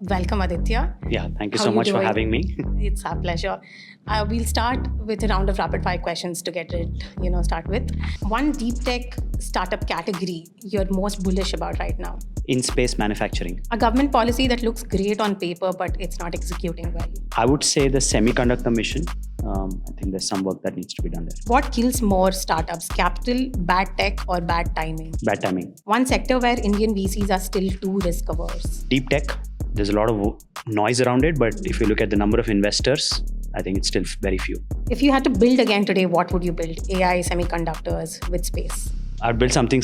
Welcome, Aditya. Yeah, thank you How so you much for doing? having me. It's our pleasure. We'll start with a round of rapid fire questions to get it, start with. One deep tech startup category you're most bullish about right now. In space manufacturing, A government policy that looks great on paper, but it's not executing well. I would say the semiconductor mission. I think there's some work that needs to be done there. What kills more startups, capital, bad tech, or bad timing? Bad timing. One sector where Indian VCs are still too risk averse. Deep tech, there's a lot of noise around it, but if you look at the number of investors, I think it's still very few. If you had to build again today, what would you build? AI, semiconductors, with space. I'd build something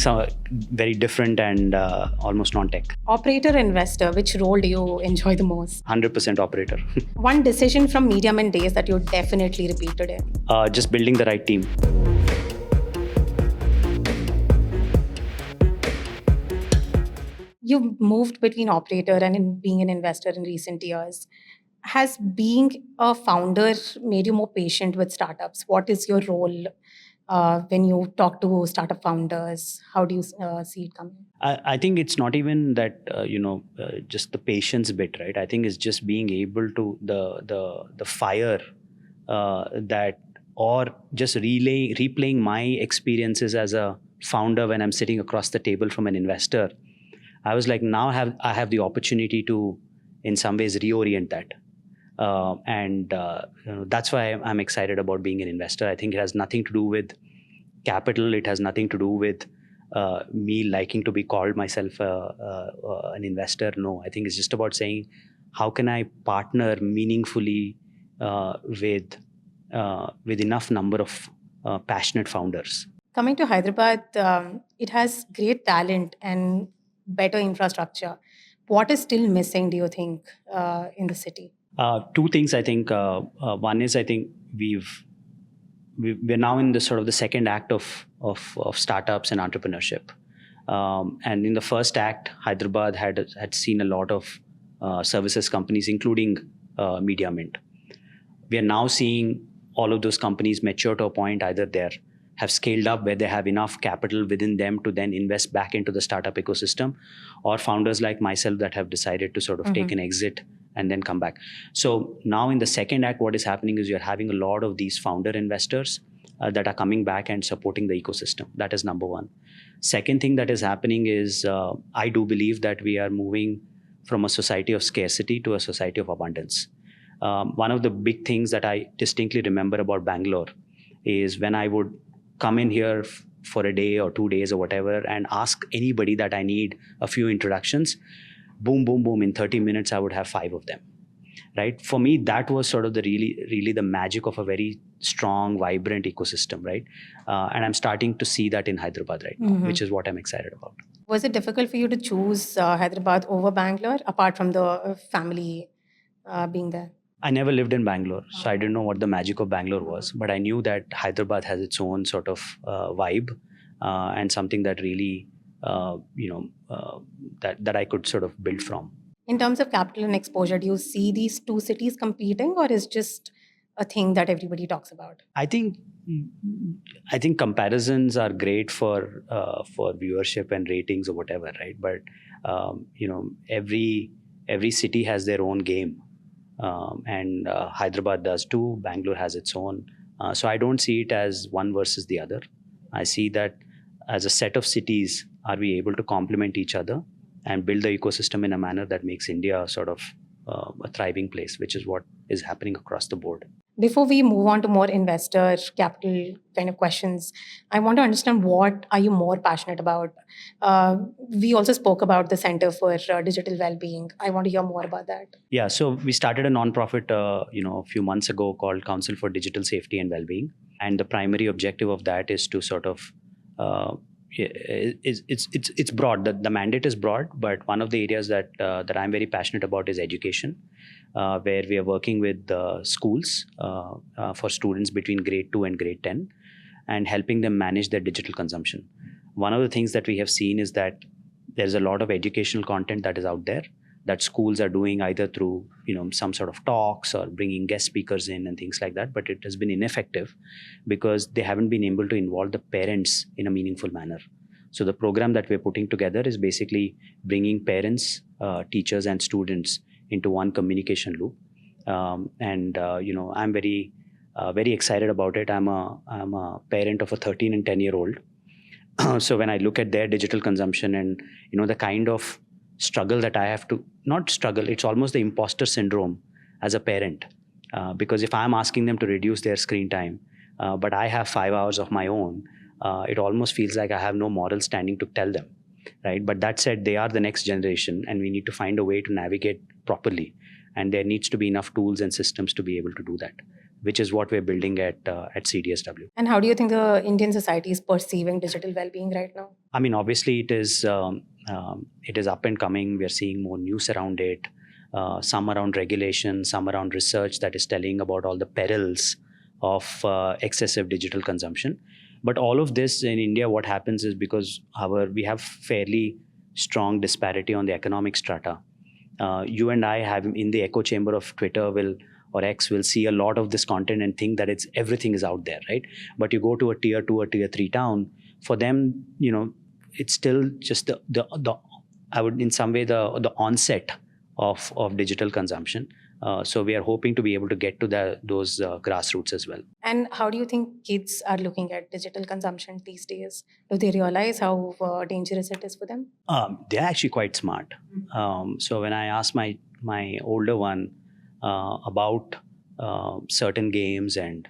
very different and almost non-tech. Operator, investor, which role do you enjoy the most? 100% operator. One decision from MediaMint days that you definitely repeat today. Just building the right team. You've moved between operator and in being an investor in recent years. Has being a founder made you more patient with startups? What is your role when you talk to startup founders? How do you see it coming? I think it's not even that just the patience bit, right? I think it's just being able to the fire that, or just replaying my experiences as a founder when I'm sitting across the table from an investor. I was like, now I have the opportunity to, in some ways, reorient that. That's why I'm excited about being an investor. I think it has nothing to do with capital. It has nothing to do with me liking to be called myself an investor. No, I think it's just about saying, how can I partner meaningfully with enough number of passionate founders? Coming to Hyderabad, it has great talent and better infrastructure. What is still missing, do you think, in the city? Two things, I think. One is, I think we're now in the sort of the second act of startups and entrepreneurship. And in the first act, Hyderabad had seen a lot of services companies, including MediaMint. We are now seeing all of those companies mature to a point, either have scaled up where they have enough capital within them to then invest back into the startup ecosystem, or founders like myself that have decided to sort of take an exit and then come back. So now in the second act, what is happening is you're having a lot of these founder investors that are coming back and supporting the ecosystem. That is number one. Second thing that is happening is I do believe that we are moving from a society of scarcity to a society of abundance. One of the big things that I distinctly remember about Bangalore is when I would come in here for a day or 2 days or whatever and ask anybody that I need a few introductions, boom, boom, boom, in 30 minutes, I would have 5 of them, right? For me, that was sort of the really the magic of a very strong, vibrant ecosystem, right? And I'm starting to see that in Hyderabad right now, which is what I'm excited about. Was it difficult for you to choose Hyderabad over Bangalore, apart from the family being there? I never lived in Bangalore, so I didn't know what the magic of Bangalore was. But I knew that Hyderabad has its own sort of vibe and something that really, that I could sort of build from. In terms of capital and exposure, do you see these two cities competing, or is just a thing that everybody talks about? I think comparisons are great for viewership and ratings or whatever, right? But every city has their own game. And Hyderabad does too. Bangalore has its own. So I don't see it as one versus the other. I see that as a set of cities, are we able to complement each other and build the ecosystem in a manner that makes India sort of a thriving place, which is what is happening across the board. Before we move on to more investor capital kind of questions, I want to understand, what are you more passionate about? We also spoke about the Center for Digital Wellbeing. I want to hear more about that. Yeah, so we started a nonprofit, a few months ago called Council for Digital Safety and Wellbeing, and the primary objective of that is to sort of it's broad. The mandate is broad, but one of the areas that I'm very passionate about is education. Where we are working with schools for students between grade 2 and grade 10 and helping them manage their digital consumption. One of the things that we have seen is that there's a lot of educational content that is out there that schools are doing either through some sort of talks or bringing guest speakers in and things like that, but it has been ineffective because they haven't been able to involve the parents in a meaningful manner. So the program that we're putting together is basically bringing parents, teachers and students into one communication loop. I'm very excited about it. I'm a parent of a 13 and 10-year-old. So when I look at their digital consumption and the kind of struggle that I have to, not struggle, it's almost the imposter syndrome as a parent, because if I'm asking them to reduce their screen time, but I have 5 hours of my own, it almost feels like I have no moral standing to tell them, right? But that said, they are the next generation, and we need to find a way to navigate properly, and there needs to be enough tools and systems to be able to do that, which is what we're building at CDSW. And how do you think the Indian society is perceiving digital well-being right now? I mean, obviously, it is up and coming. We are seeing more news around it, some around regulation, some around research that is telling about all the perils of excessive digital consumption. But all of this in India, what happens is because we have fairly strong disparity on the economic strata. You and I have in the echo chamber of Twitter or X will see a lot of this content and think that everything is out there, right? But you go to a tier 2 or tier 3 town, for them, it's still just the I would in some way the onset of digital consumption. So we are hoping to be able to get to those grassroots as well. And how do you think kids are looking at digital consumption these days? Do they realize how dangerous it is for them? They're actually quite smart. So when I asked my older one about certain games and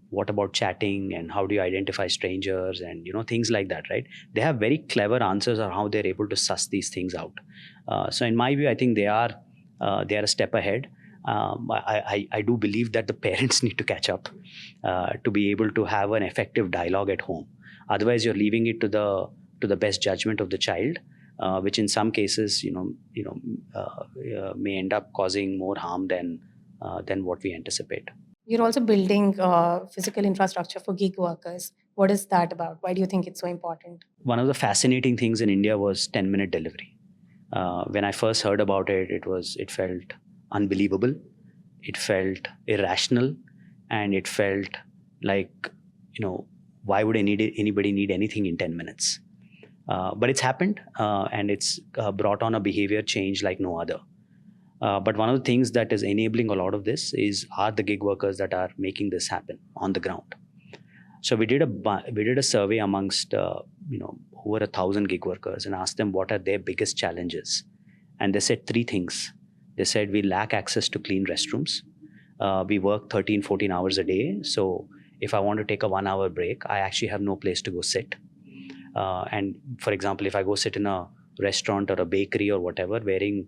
what about chatting and how do you identify strangers and things like that, right? They have very clever answers on how they're able to suss these things out. So in my view, I think they are a step ahead. I do believe that the parents need to catch up to be able to have an effective dialogue at home. Otherwise, you're leaving it to the best judgment of the child, which in some cases, may end up causing more harm than what we anticipate. You're also building physical infrastructure for gig workers. What is that about? Why do you think it's so important? One of the fascinating things in India was 10-minute delivery. When I first heard about it, it felt unbelievable. It felt irrational, and it felt like, why would anybody need anything in 10 minutes? But it's happened, and it's brought on a behavior change like no other. But one of the things that is enabling a lot of this are the gig workers that are making this happen on the ground. So we did a survey amongst over 1,000 gig workers and asked them what are their biggest challenges, and they said 3 things. They said we lack access to clean restrooms. We work 13, 14 hours a day, so if I want to take a 1-hour break, I actually have no place to go sit. And for example, if I go sit in a restaurant or a bakery or whatever, wearing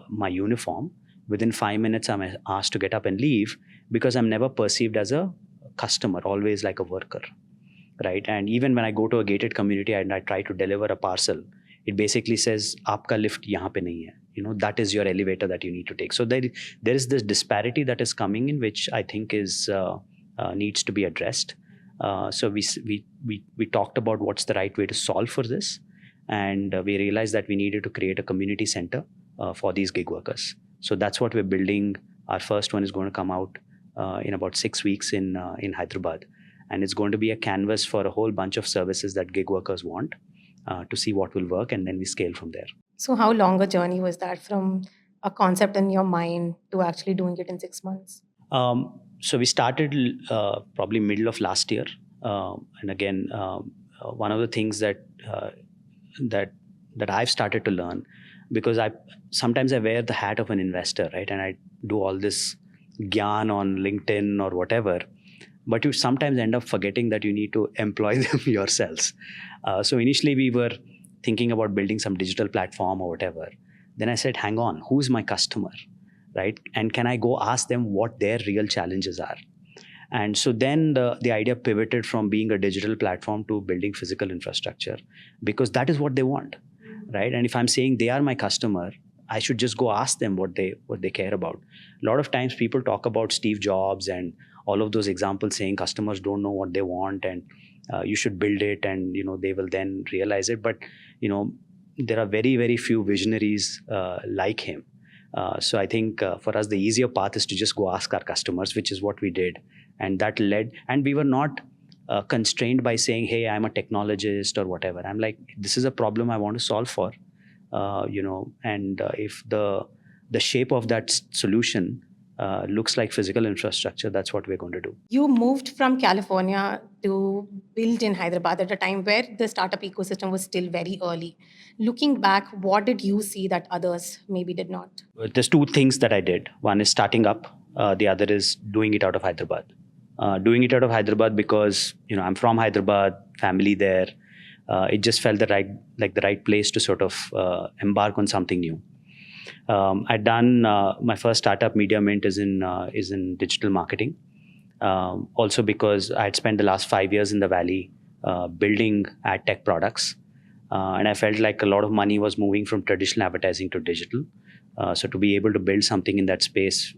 my uniform, within 5 minutes I'm asked to get up and leave because I'm never perceived as a customer, always like a worker, right? And even when I go to a gated community and I try to deliver a parcel, it basically says, "Aapka lift yahan pe nahi hai." That is your elevator that you need to take. So there is this disparity that is coming in, which I think needs to be addressed. So we talked about what's the right way to solve for this, and we realized that we needed to create a community center for these gig workers. So that's what we're building. Our first one is going to come out in about 6 weeks in Hyderabad, and it's going to be a canvas for a whole bunch of services that gig workers want to see what will work, and then we scale from there. So how long a journey was that from a concept in your mind to actually doing it in 6 months? So we started probably middle of last year, and again, one of the things that I've started to learn, because sometimes I wear the hat of an investor, right, and I do all this gyan on LinkedIn or whatever, but you sometimes end up forgetting that you need to employ them yourselves. So initially we were thinking about building some digital platform or whatever. Then I said, hang on, who's my customer, right? And can I go ask them what their real challenges are? And so then the idea pivoted from being a digital platform to building physical infrastructure, because that is what they want, right? And if I'm saying they are my customer, I should just go ask them what they care about. A lot of times people talk about Steve Jobs and all of those examples saying customers don't know what they want and you should build it and they will then realize it. But there are very, very few visionaries like him. So I think for us the easier path is to just go ask our customers, which is what we did, and that led. And we were not constrained by saying, hey, I'm a technologist or whatever. I'm like, this is a problem I want to solve for. And if the the shape of that solution looks like physical infrastructure, that's what we're going to do. You moved from California to build in Hyderabad at a time where the startup ecosystem was still very early. Looking back, what did you see that others maybe did not? There's two things that I did. One is starting up. The other is doing it out of Hyderabad. Doing it out of Hyderabad because I'm from Hyderabad, family there. It just felt the right place to sort of embark on something new. I'd done my first startup, MediaMint, is in digital marketing. Also because I had spent the last 5 years in the Valley building ad tech products, and I felt like a lot of money was moving from traditional advertising to digital. So to be able to build something in that space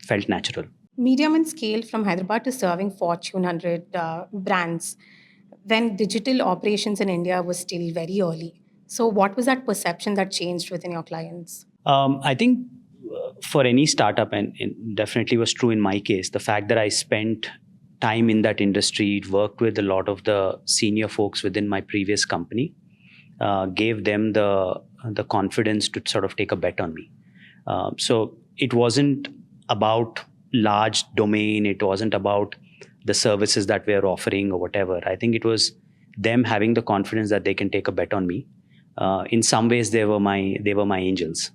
felt natural. MediaMint scaled from Hyderabad to serving Fortune 100 brands when digital operations in India was still very early. So what was that perception that changed within your clients? I think for any startup, and definitely was true in my case, the fact that I spent time in that industry, worked with a lot of the senior folks within my previous company, gave them the confidence to sort of take a bet on me. So it wasn't about large domain, it wasn't about the services that we're offering or whatever. I think it was them having the confidence that they can take a bet on me. In some ways, they were my angels.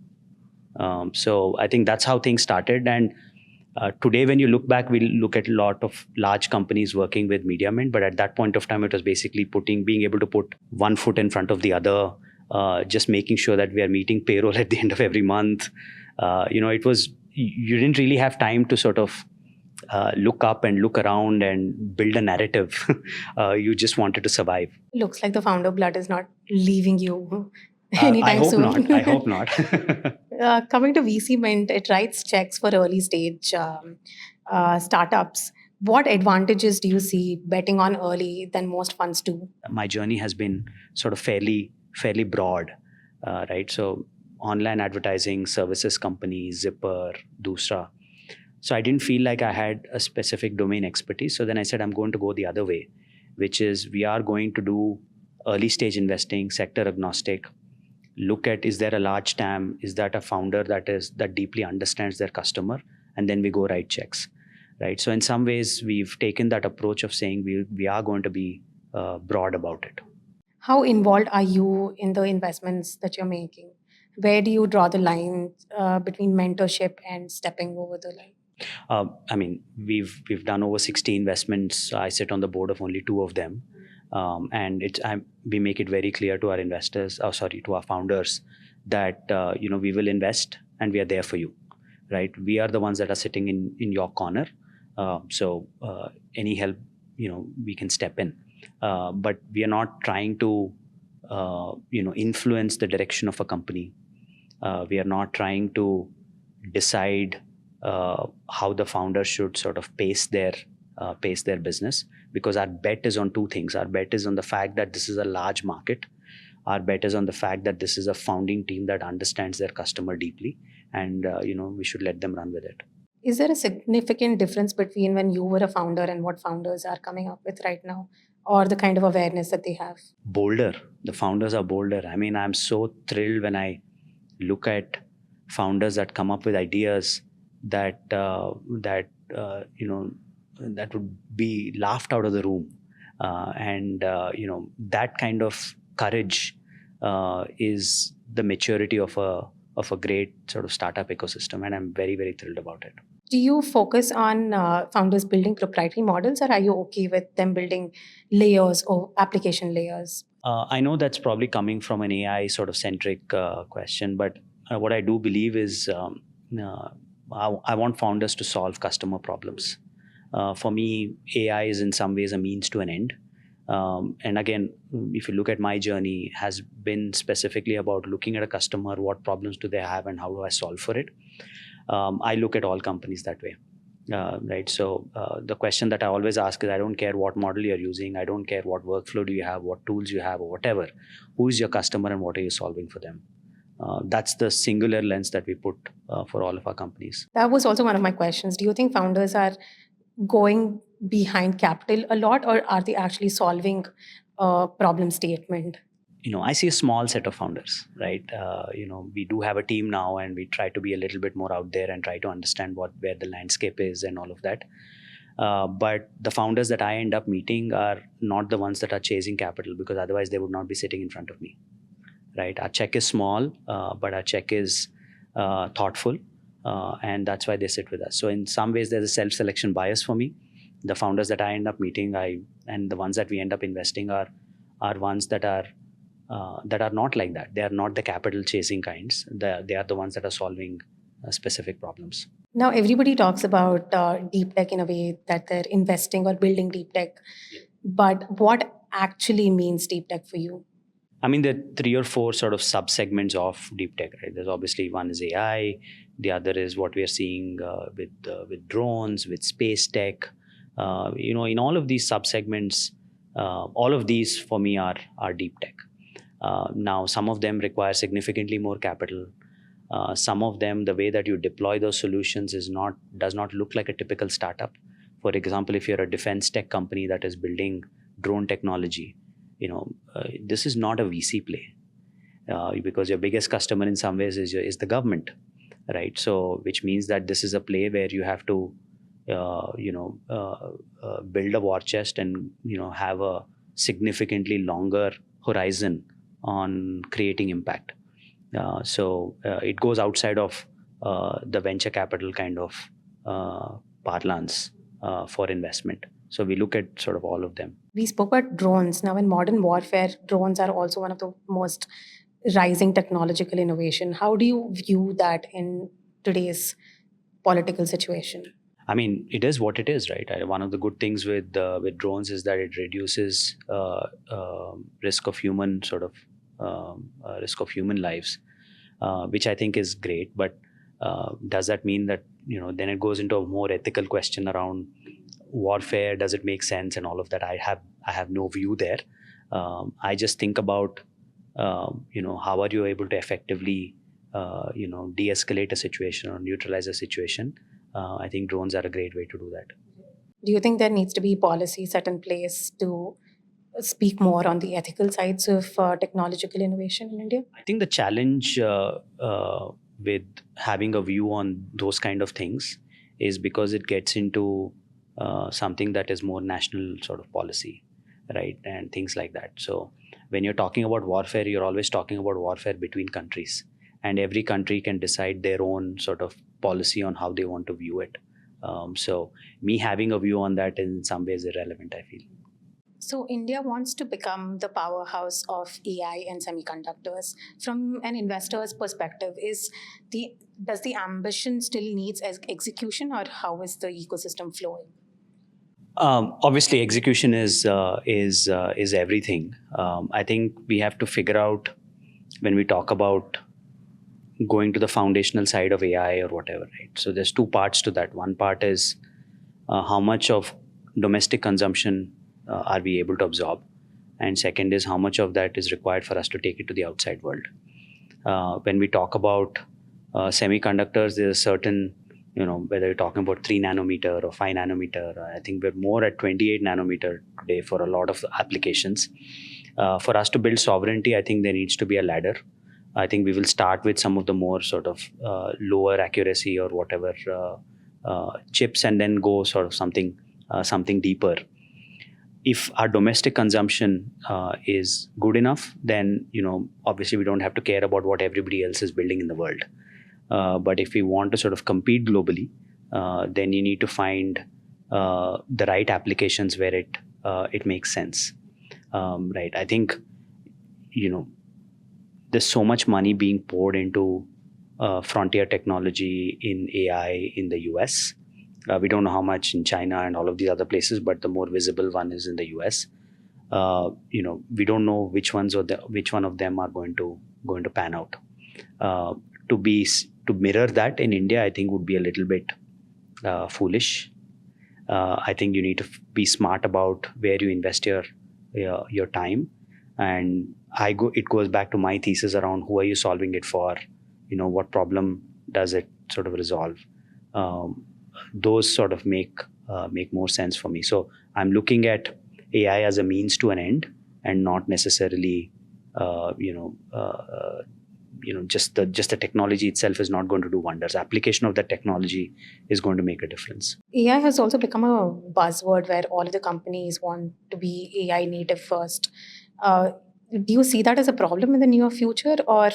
So I think that's how things started. And today, when you look back, we look at a lot of large companies working with MediaMint. But at that point of time, it was basically being able to put one foot in front of the other, just making sure that we are meeting payroll at the end of every month. It was, you didn't really have time to sort of look up and look around and build a narrative. You just wanted to survive. Looks like the founder blood is not leaving you I anytime hope soon. not. I hope not. Coming to VCMint, it writes checks for early stage startups. What advantages do you see betting on early than most funds do? My journey has been sort of fairly broad, right? So online advertising, services companies, Zipper, Doosra. So I didn't feel like I had a specific domain expertise. So then I said, I'm going to go the other way, which is we are going to do early stage investing, sector agnostic. Look at, is there a large TAM? Is that a founder that deeply understands their customer? And then we go write checks, right? So in some ways, we've taken that approach of saying we are going to be broad about it. How involved are you in the investments that you're making? Where do you draw the line between mentorship and stepping over the line? I mean, we've done over 60 investments. I sit on the board of only 2 of them. And we make it very clear to our investors, to our founders, that we will invest and we are there for you, right? We are the ones that are sitting in your corner. So any help, we can step in. But we are not trying to, influence the direction of a company. We are not trying to decide how the founder should sort of pace their business, because our bet is on 2 things. Our bet is on the fact that this is a large market. Our bet is on the fact that this is a founding team that understands their customer deeply, and we should let them run with it. Is there a significant difference between when you were a founder and what founders are coming up with right now, or the kind of awareness that they have? Bolder. The founders are bolder. I mean, I'm so thrilled when I look at founders that come up with ideas that would be laughed out of the room, and that kind of courage is the maturity of a great sort of startup ecosystem, and I'm very, very thrilled about it. Do you focus on founders building proprietary models, or are you okay with them building layers or application layers? I know that's probably coming from an AI sort of centric question, but what I do believe is I want founders to solve customer problems. For me, AI is in some ways a means to an end. And again, if you look at my journey, has been specifically about looking at a customer, what problems do they have and how do I solve for it? I look at all companies that way, right? So the question that I always ask is, I don't care what model you're using. I don't care what workflow do you have, what tools you have or whatever. Who is your customer and what are you solving for them? That's the singular lens that we put for all of our companies. That was also one of my questions. Do you think founders are going behind capital a lot, or are they actually solving a problem statement? I see a small set of founders, right? We do have a team now, and we try to be a little bit more out there and try to understand where the landscape is and all of that. But the founders that I end up meeting are not the ones that are chasing capital, because otherwise they would not be sitting in front of me, right? Our check is small, but our check is thoughtful, and that's why they sit with us. So in some ways, there's a self-selection bias for me. The founders that I end up meeting, and the ones that we end up investing are ones that are not like that. They are not the capital chasing kinds. They are the ones that are solving specific problems. Now, everybody talks about deep tech in a way that they're investing or building deep tech. But what actually means deep tech for you? I mean, there are 3 or 4 sort of sub-segments of deep tech, right? There's obviously one is AI. The other is what we are seeing with drones, with space tech. In all of these sub-segments, all of these for me are deep tech. Now, some of them require significantly more capital. Some of them, the way that you deploy those solutions does not look like a typical startup. For example, if you're a defense tech company that is building drone technology, this is not a VC play, because your biggest customer in some ways is the government, right? So, which means that this is a play where you have to, build a war chest and have a significantly longer horizon on creating impact. So it goes outside of the venture capital kind of parlance for investment. So we look at sort of all of them. We spoke about drones. Now, in modern warfare, drones are also one of the most rising technological innovation. How do you view that in today's political situation? I mean, it is what it is, right? One of the good things with drones is that it reduces risk of human lives, which I think is great. But does that mean that then it goes into a more ethical question around warfare? Does it make sense and all of that? I have no view there. I just think about how are you able to effectively de-escalate a situation or neutralize a situation. I think drones are a great way to do that. Do you think there needs to be policy set in place to speak more on the ethical sides of technological innovation in India? I think the challenge with having a view on those kind of things is because it gets into something that is more national sort of policy, right? And things like that. So when you're talking about warfare, you're always talking about warfare between countries. And every country can decide their own sort of policy on how they want to view it. So me having a view on that is in some ways irrelevant, I feel. So India wants to become the powerhouse of AI and semiconductors. From an investor's perspective, does the ambition still needs execution, or how is the ecosystem flowing? Obviously, execution is everything. I think we have to figure out, when we talk about going to the foundational side of AI or whatever, right? So there's 2 parts to that. One part is how much of domestic consumption are we able to absorb, and second is how much of that is required for us to take it to the outside world. When we talk about semiconductors, there's a certain, whether you're talking about 3 nanometer or 5 nanometer, I think we're more at 28 nanometer today for a lot of applications. For us to build sovereignty, I think there needs to be a ladder. I think we will start with some of the more sort of lower accuracy or whatever chips, and then go sort of something deeper. If our domestic consumption is good enough, then obviously we don't have to care about what everybody else is building in the world. But if we want to sort of compete globally, then you need to find the right applications where it makes sense, right? I think there's so much money being poured into frontier technology in AI in the US. We don't know how much in China and all of these other places, but the more visible one is in the US. We don't know which one of them are going to pan out. To mirror that in India, I think would be a little bit foolish. I think you need to be smart about where you invest your time. And it goes back to my thesis around who are you solving it for? What problem does it sort of resolve? Those sort of make more sense for me. So I'm looking at AI as a means to an end, and not necessarily just the technology itself is not going to do wonders. Application of that technology is going to make a difference. AI has also become a buzzword where all of the companies want to be AI native first. Uh, do you see that as a problem in the near future, or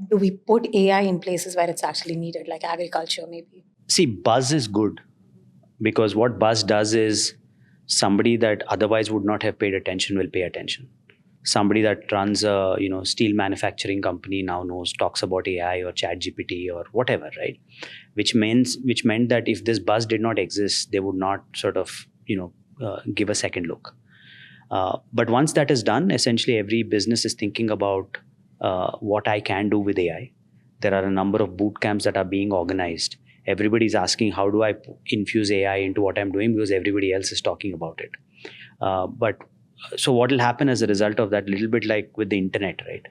do we put AI in places where it's actually needed, like agriculture, maybe? See, buzz is good, because what buzz does is somebody that otherwise would not have paid attention will pay attention. Somebody that runs a steel manufacturing company now talks about AI or chat GPT or whatever, right? Which meant that if this buzz did not exist, they would not sort of give a second look. But once that is done, essentially every business is thinking about what I can do with AI. There are a number of boot camps that are being organized. Everybody's asking, how do I infuse AI into what I'm doing, because everybody else is talking about it. But so what will happen as a result of that, little bit like with the internet, right?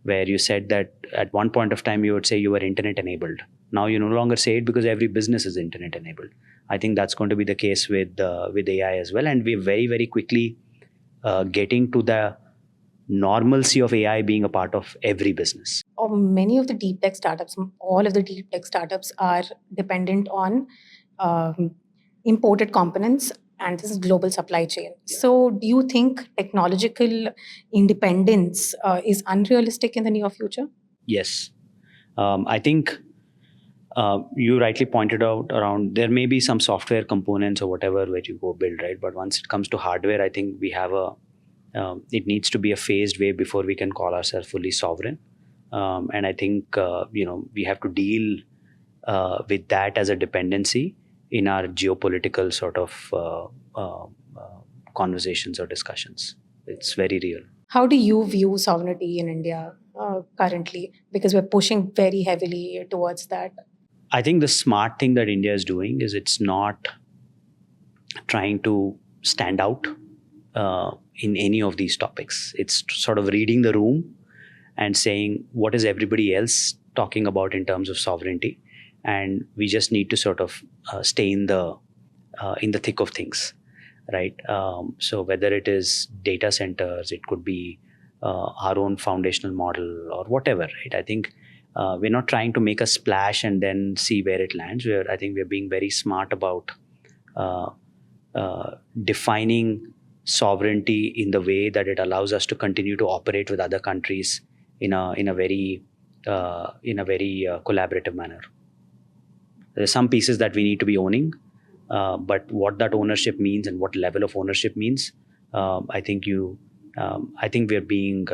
Where you said that at one point of time you would say you were internet enabled. Now you no longer say it because every business is internet enabled. I think that's going to be the case with AI as well, and we're very, very quickly getting to the normalcy of AI being a part of every business. Or many of the deep tech startups, all of the deep tech startups are dependent on imported components, and this is global supply chain. So, do you think technological independence is unrealistic in the near future? Yes. I think you rightly pointed out around there may be some software components or whatever where you go build, right? But once it comes to hardware, I think we have it needs to be a phased way before we can call ourselves fully sovereign. And I think we have to deal with that as a dependency in our geopolitical sort of conversations or discussions. It's very real. How do you view sovereignty in India currently? Because we're pushing very heavily towards that. I think the smart thing that India is doing is it's not trying to stand out in any of these topics. It's sort of reading the room and saying, what is everybody else talking about in terms of sovereignty? And we just need to sort of stay in the thick of things, right? So whether it is data centers, it could be our own foundational model or whatever, right? I think we're not trying to make a splash and then see where it lands. I think we're being very smart about defining sovereignty in the way that it allows us to continue to operate with other countries in a very collaborative manner. There are some pieces that we need to be owning, but what that ownership means and what level of ownership means, I think we're being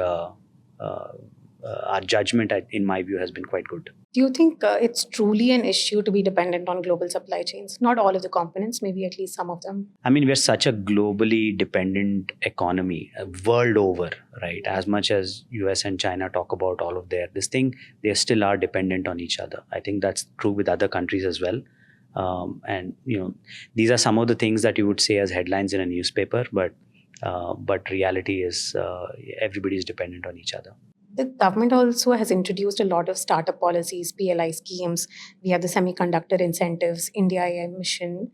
our judgment, in my view, has been quite good. Do you think it's truly an issue to be dependent on global supply chains? Not all of the components, maybe at least some of them. I mean, we're such a globally dependent economy, world over, right? As much as US and China talk about all of this thing, they still are dependent on each other. I think that's true with other countries as well. And these are some of the things that you would say as headlines in a newspaper, but reality is everybody is dependent on each other. The government also has introduced a lot of startup policies, PLI schemes. We have the semiconductor incentives, India AI mission.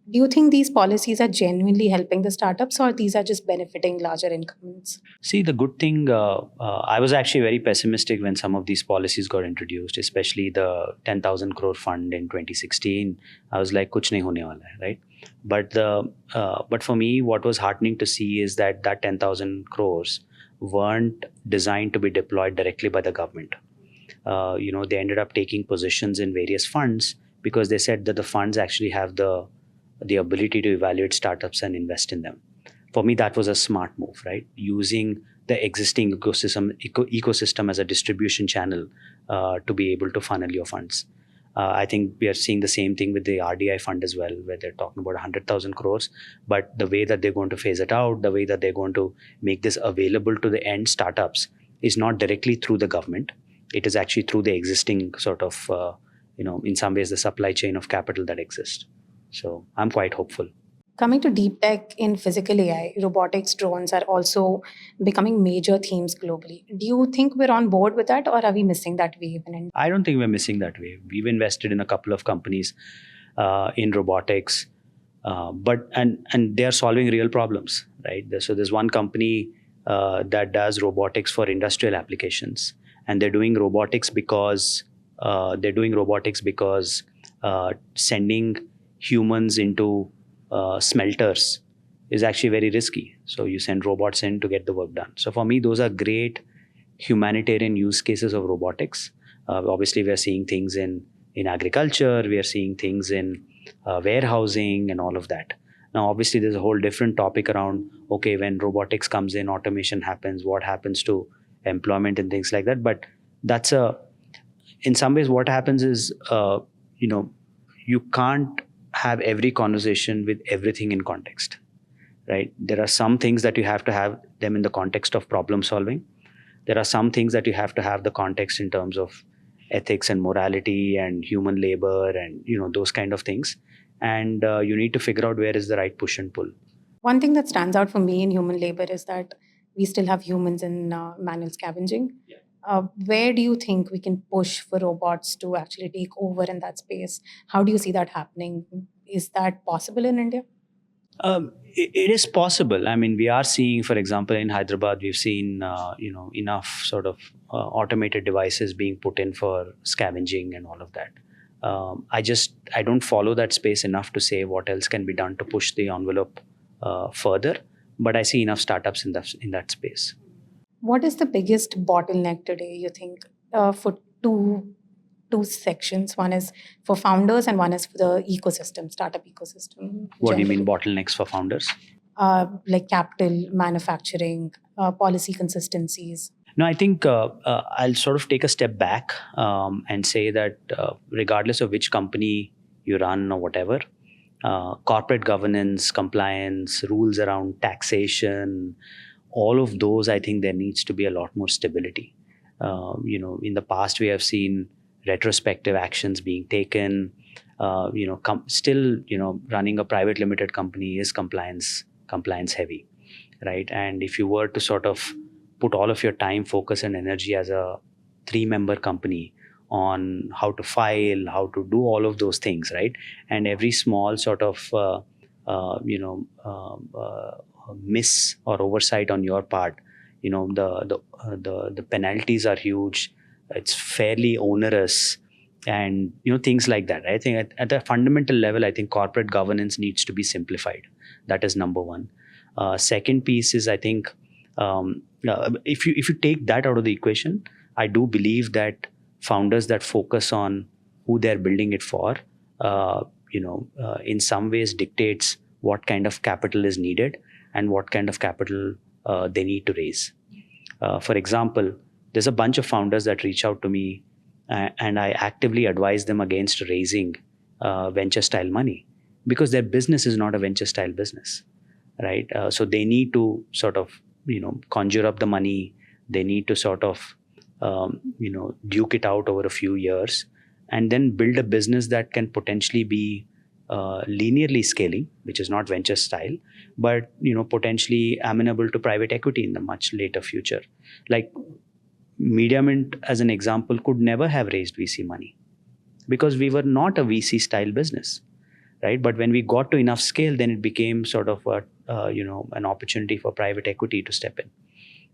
Do you think these policies are genuinely helping the startups, or these are just benefiting larger incumbents? See, the good thing, I was actually very pessimistic when some of these policies got introduced, especially the 10,000 crore fund in 2016. I was like, kuch nahi hone wala hai, right? But for me, what was heartening to see is that 10,000 crores weren't designed to be deployed directly by the government. They ended up taking positions in various funds because they said that the funds actually have the ability to evaluate startups and invest in them. For me, that was a smart move, right? Using the existing ecosystem as a distribution channel to be able to funnel your funds. I think we are seeing the same thing with the RDI fund as well, where they're talking about 100,000 crores. But the way that they're going to phase it out, the way that they're going to make this available to the end startups is not directly through the government. It is actually through the existing sort of, in some ways, the supply chain of capital that exists. So I'm quite hopeful. Coming to deep tech in physical AI, robotics, drones are also becoming major themes globally. Do you think we're on board with that, or are we missing that wave in India? I don't think we're missing that wave. We've invested in a couple of companies in robotics, but they're solving real problems, right? So there's one company that does robotics for industrial applications, and they're doing robotics because sending humans into smelters is actually very risky. So you send robots in to get the work done. So for me, those are great humanitarian use cases of robotics. Obviously, we are seeing things in agriculture, we are seeing things in warehousing and all of that. Now, obviously, there's a whole different topic around, okay, when robotics comes in, automation happens, what happens to employment and things like that. But that's in some ways, what happens is, you can't have every conversation with everything in context, right? There are some things that you have to have them in the context of problem solving. There are some things that you have to have the context in terms of ethics and morality and human labor and those kind of things. And you need to figure out where is the right push and pull. One thing that stands out for me in human labor is that we still have humans in manual scavenging. Where do you think we can push for robots to actually take over in that space? How do you see that happening? Is that possible in India? It is possible. I mean, we are seeing, for example, in Hyderabad, we've seen enough sort of automated devices being put in for scavenging and all of that. I don't follow that space enough to say what else can be done to push the envelope further. But I see enough startups in that space. What is the biggest bottleneck today, you think, for two sections? One is for founders and one is for the ecosystem, startup ecosystem. What do you mean bottlenecks for founders? Like capital, manufacturing, policy consistencies. No, I think I'll sort of take a step back and say that regardless of which company you run or whatever, corporate governance, compliance, rules around taxation, all of those, I think there needs to be a lot more stability. In the past, we have seen retrospective actions being taken. Still, running a private limited company is compliance heavy, right? And if you were to sort of put all of your time, focus, and energy as a 3-member company on how to file, how to do all of those things, right? And every small sort of miss or oversight on your part, the penalties are huge. It's fairly onerous, and things like that. I think at a fundamental level, I think corporate governance needs to be simplified. That is number one. Second piece is, I think, if you take that out of the equation, I do believe that founders that focus on who they're building it for, in some ways dictates what kind of capital is needed and what kind of capital they need to raise. For example, there's a bunch of founders that reach out to me, and I actively advise them against raising venture style money because their business is not a venture style business, right? So they need to sort of conjure up the money. They need to sort of duke it out over a few years, and then build a business that can potentially be linearly scaling, which is not venture style, but potentially amenable to private equity in the much later future. Like MediaMint, as an example, could never have raised VC money because we were not a VC style business, right? But when we got to enough scale, then it became sort of an opportunity for private equity to step in.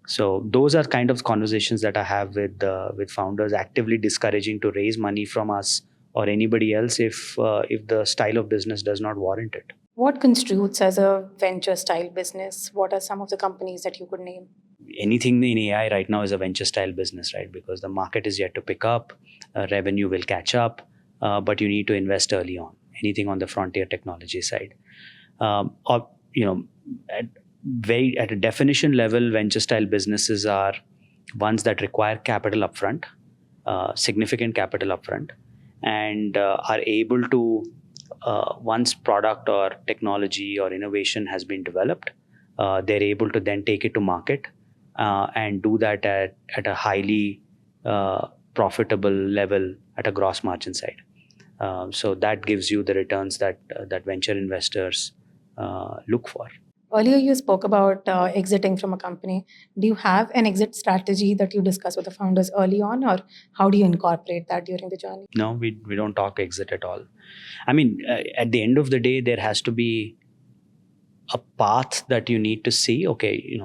So those are kind of conversations that I have with founders, actively discouraging to raise money from us or anybody else if the style of business does not warrant it. What constitutes as a venture style business? What are some of the companies that you could name? Anything in AI right now is a venture style business, right? Because the market is yet to pick up, revenue will catch up, but you need to invest early on. Anything on the frontier technology side, or at a definition level, venture style businesses are ones that require capital upfront, significant capital upfront, and are able to, once product or technology or innovation has been developed, they're able to then take it to market and do that at a highly profitable level at a gross margin side. So that gives you the returns that venture investors look for. Earlier, you spoke about exiting from a company. Do you have an exit strategy that you discuss with the founders early on, or how do you incorporate that during the journey? No, we don't talk exit at all. I mean, at the end of the day, there has to be a path that you need to see. Okay,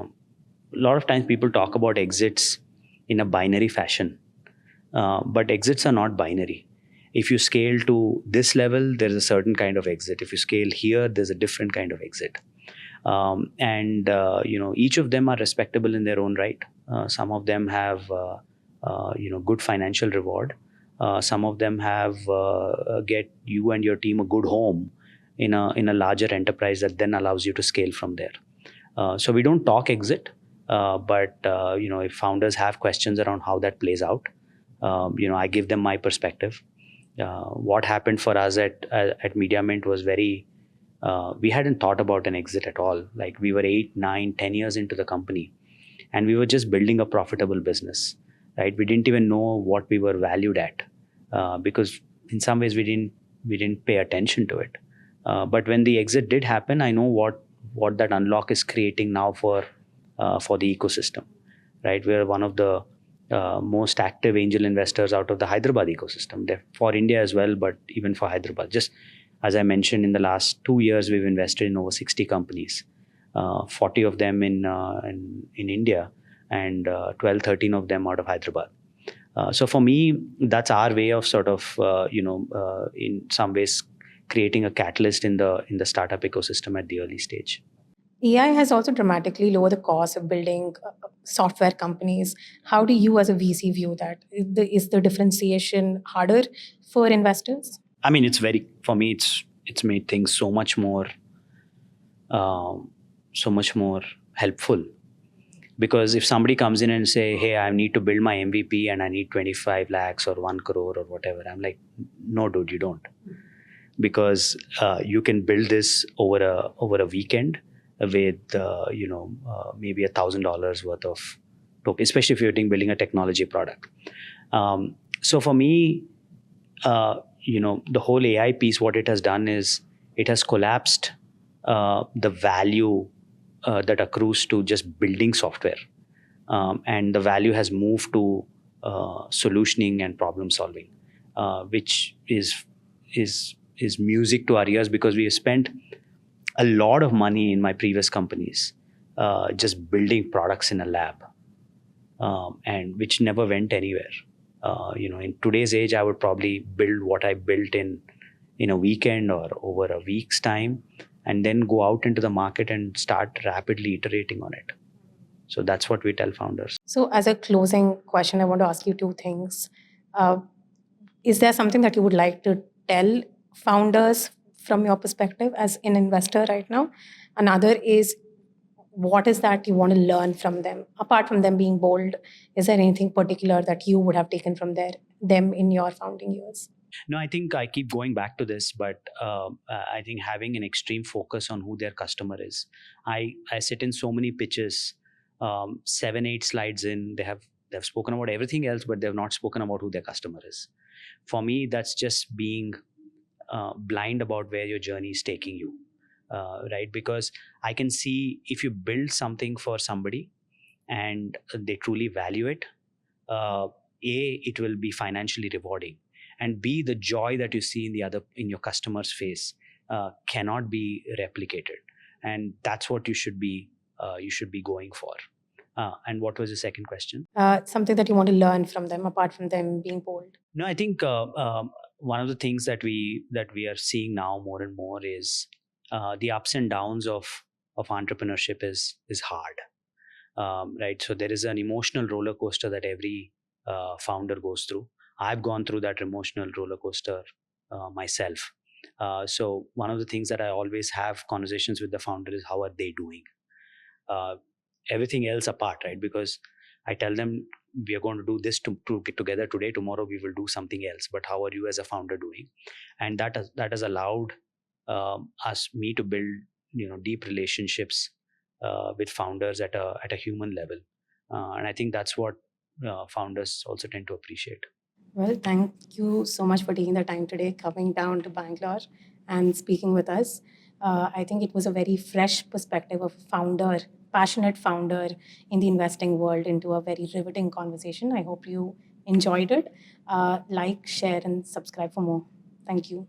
a lot of times people talk about exits in a binary fashion, but exits are not binary. If you scale to this level, there's a certain kind of exit. If you scale here, there's a different kind of exit. And each of them are respectable in their own right. Some of them have good financial reward. Some of them have get you and your team a good home in a larger enterprise that then allows you to scale from there. So we don't talk exit, but if founders have questions around how that plays out, I give them my perspective. What happened for us at MediaMint was very. We hadn't thought about an exit at all. Like, we were 8, 9, 10 years into the company, and we were just building a profitable business. Right? We didn't even know what we were valued at, because in some ways we didn't pay attention to it. But when the exit did happen, I know what that unlock is creating now for the ecosystem. Right? We're one of the most active angel investors out of the Hyderabad ecosystem. They're for India as well, but even for Hyderabad. Just as I mentioned, in the last 2 years, we've invested in over 60 companies, 40 of them in India, and 12, 13 of them out of Hyderabad. So for me, that's our way of sort of, in some ways, creating a catalyst in the startup ecosystem at the early stage. AI has also dramatically lowered the cost of building software companies. How do you, as a VC, view that? Is the differentiation harder for investors? I mean, for me, it's made things so much more helpful. Because if somebody comes in and say, hey, I need to build my MVP and I need 25 lakhs or 1 crore or whatever, I'm like, no, dude, you don't. Because you can build this over a weekend with maybe $1,000 worth of token, especially if you're building a technology product. So for me, the whole AI piece, what it has done is it has collapsed the value that accrues to just building software, and the value has moved to solutioning and problem solving, which is music to our ears, because we have spent a lot of money in my previous companies just building products in a lab, and which never went anywhere. In today's age, I would probably build what I built in a weekend or over a week's time, and then go out into the market and start rapidly iterating on it. So that's what we tell founders. So as a closing question, I want to ask you two things. Is there something that you would like to tell founders from your perspective as an investor right now? Another is, what is that you want to learn from them? Apart from them being bold, is there anything particular that you would have taken from them in your founding years? No, I think I keep going back to this, but I think having an extreme focus on who their customer is. I sit in so many pitches, 7, 8 slides in, they've spoken about everything else, but they've not spoken about who their customer is. For me, that's just being blind about where your journey is taking you, right? Because I can see, if you build something for somebody and they truly value it, it will be financially rewarding, and B, the joy that you see in your customer's face cannot be replicated, and that's what you should be going for. And what was the second question? Something that you want to learn from them apart from them being bold. No, I think one of the things that we are seeing now more and more is the ups and downs of entrepreneurship is hard, right? So there is an emotional roller coaster that every founder goes through. I've gone through that emotional roller coaster myself. So one of the things that I always have conversations with the founder is, how are they doing? Everything else apart, right? Because I tell them, we are going to do this to get together today. Tomorrow we will do something else. But how are you as a founder doing? And that has allowed me to build deep relationships with founders at a human level, and I think that's what founders also tend to appreciate. Well, thank you so much for taking the time today, coming down to Bangalore and speaking with us. I think it was a very fresh perspective of passionate founder in the investing world, into a very riveting conversation. I hope you enjoyed it. Like, share, and subscribe for more. Thank you.